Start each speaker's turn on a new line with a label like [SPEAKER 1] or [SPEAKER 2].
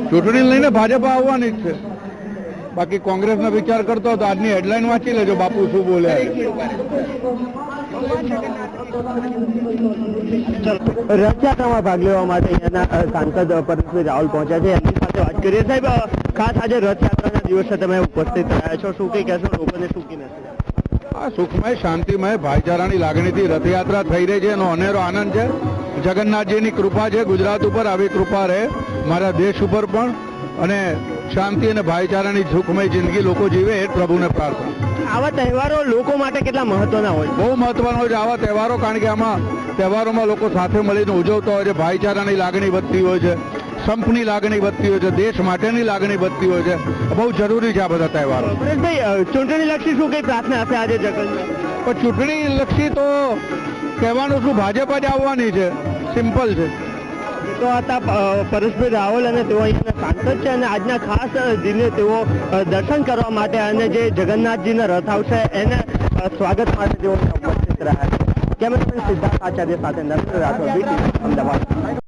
[SPEAKER 1] ચૂંટણી લઈને ભાજપ આવવાની જ છે. બાકી કોંગ્રેસનો વિચાર કરતો હતો આજની હેડલાઇન વાંચી લેજો બાપુ શું બોલ્યા.
[SPEAKER 2] રથયાત્રામાં ભાગ લેવા માટે અહીંયાના સાંસદ પરેશભાઈ રાવલ પહોંચ્યા છે, એમની સાથે વાત કરીએ. સાહેબ, ખાસ આજે રથયાત્રાના દિવસે તમે ઉપસ્થિત રહ્યા છો, શું કઈ કહેશો લોકોને? શું કી નથી
[SPEAKER 1] આ સુખમય શાંતિમય ભાઈચારાની લાગણીથી રથયાત્રા થઈ રહી છે, એનો અનેરો આનંદ છે. જગન્નાથજીની કૃપા છે ગુજરાત ઉપર, આવી કૃપા રહે મારા દેશ ઉપર પણ, અને શાંતિ અને ભાઈચારાની સુખમય જિંદગી લોકો જીવે એ પ્રભુને પ્રાર્થના.
[SPEAKER 2] આવા તહેવારો લોકો માટે કેટલા મહત્વના હોય?
[SPEAKER 1] બહુ મહત્વનો હોય છે આવા તહેવારો, કારણ કે આમાં તહેવારોમાં લોકો સાથે મળીને ઉજવતા હોય છે. ભાઈચારાની લાગણી વધતી હોય છે, સંપની લાગણી વધતી હોય છે, દેશ માટેની લાગણી વધતી હોય છે. બહુ જરૂરી છે આ બધા તહેવારો.
[SPEAKER 2] ચૂંટણી લક્ષી શું કઈ પ્રાર્થના હશે આજે જગન્નાથ?
[SPEAKER 1] પણ ચૂંટણી લક્ષી તો કહેવાનું શું, ભાજપ જ આવવાની છે, સિમ્પલ છે.
[SPEAKER 2] તો હતા પરેશભાઈ રાવલ અને તેઓ અહીંયાના સાંસદ છે, અને આજના ખાસ દિને તેઓ દર્શન કરવા માટે અને જે જગન્નાથજીના રથ આવશે એને સ્વાગત માટે તેઓ ઉપસ્થિત રહ્યા છે. કેમેરામેન સિદ્ધાર્થ આચાર્ય સાથે નરેન્દ્ર રાઠોડ, અમદાવાદ.